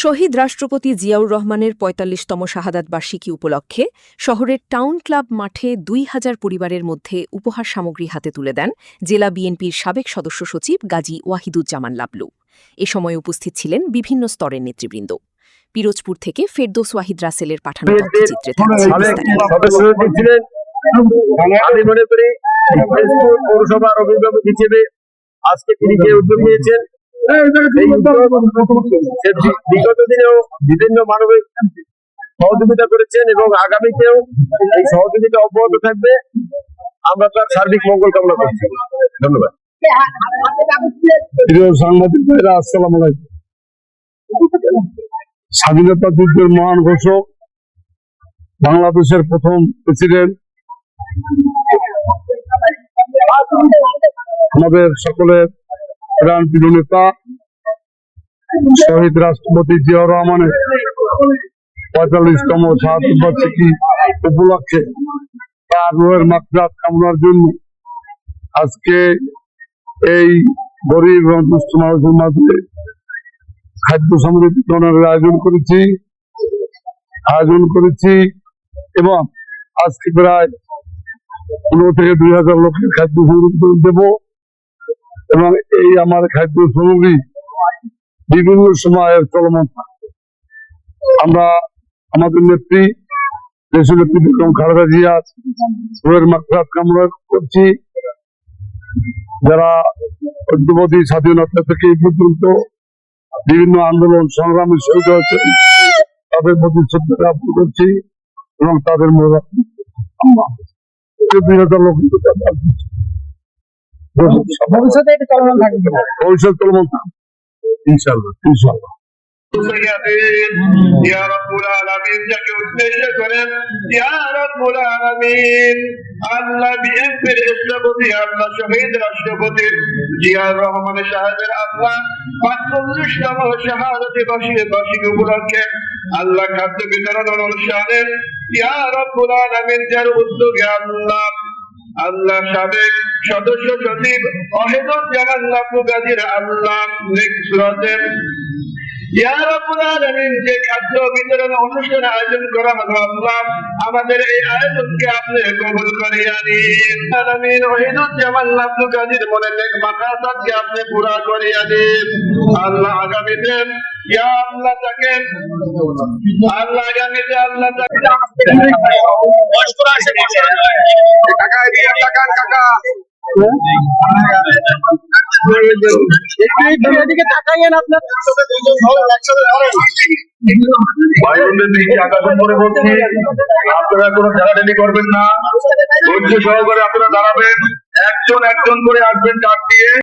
শহীদ রাষ্ট্রপতি জিয়াউর রহমানের ৪৫তম শাহাদাত বার্ষিকী উপলক্ষে শহরের টাউন ক্লাব মাঠে ২,০০০ পরিবারের মধ্যে উপহার সামগ্রী হাতে তুলে দেন জেলা বিএনপির সাবেক সদস্য সচিব গাজী ওয়াহিদুজ্জামান লাবলু। এ সময় উপস্থিত ছিলেন বিভিন্ন স্তরের নেতৃবৃন্দ। পিরোজপুর থেকে ফেরদৌস ওয়াহিদ রাসেলের পাঠানো তথ্যচিত্রে থাকছে বিস্তারিত। বিগত দিনেও বিভিন্ন মানবিক সহযোগিতা করেছেন এবং আগামীতেও এই সহযোগিতা অব্যাহত থাকবে। আমরা তার সার্বিক মঙ্গল কামনা করছি। ধন্যবাদ। সাংবাদিক ভাইরা, আসসালামু আলাইকুম। স্বাধীনতা যুদ্ধের মহান ঘোষক, বাংলাদেশের প্রথম প্রেসিডেন্ট, আমাদের সকলের প্রধান প্রিয় নেতা শহীদ রাষ্ট্রপতি জিয়াউর রহমানের ৪৫তম শাহাদাত বার্ষিকী উপলক্ষে তার রুহের মাগফিরাত কামনার জন্য আজকে এই গরিব এবং দুস্থ মানুষের মাঝে খাদ্য সামগ্রী বিতরণের আয়োজন করেছি এবং আজকে প্রায় ১৫ থেকে ২,০০০ লোকের খাদ্য সামগ্রী দেব এবং এই আমার খাদ্য সামগ্রী বিভিন্ন সময়ের চলমান থাকবে। আমরা আমাদের নেত্রী দেশনেত্রী বেগম খালেদা জিয়ার রুহের মাগফিরাত কামনা করছি। যারা অদ্যবধি স্বাধীনতা থেকে এই পর্যন্ত বিভিন্ন আন্দোলন সংগ্রামে শহীদ হয়েছে তাদের প্রতি শ্রদ্ধা জ্ঞাপন করছি এবং তাদের মনে ২,০০০ লোক ভবিষ্যতে চলমান থাকবে, ভবিষ্যৎ চলমান থাকবে ইনশাআল্লাহ। ইয়া রাব্বুল আলামিন যাকে উদ্দেশ্য করেন ইয়া রাব্বুল আলামিন আল্লাহ বিএনপির রাষ্ট্রপতি, আল্লাহ শহীদ রাষ্ট্রপতি জিয়াউর রহমান সাহেবের আল্লাহ ৪৫তম শাহাদাত বার্ষিকী উপলক্ষে আল্লাহ খাদ্য বিতরণ অনুষ্ঠানে ইয়া রাব্বুল আলামিন যার উদ্যোগে আল্লাহ সাবেক সদস্য সচিব ওয়াহিদুজ্জামান লাবলু গাজীর আল্লাহ নেক্সরাতের ইয়া রাব্বুল আলামিন যে খাদ্য বিতরণ অনুষ্ঠানের আয়োজন করা হলো, আল্লাহ আমাদের এই আয়োজনকে আপনি কবুল করিয়া নিন। আলামিন ওয়াহিদুজ্জামান লাবলু গাজীর মনের নেক মাকাসাদকে আপনি পুরা করিয়া দিন। আল্লাহ আগামীতে ইয়া আল্লাহ তাকে আপনারা কোনো ঠেলাঠেলি করবেন না, ধৈর্য সহকারে আপনারা দাঁড়াবেন, একজন একজন করে আসবেন ডাক দিয়ে।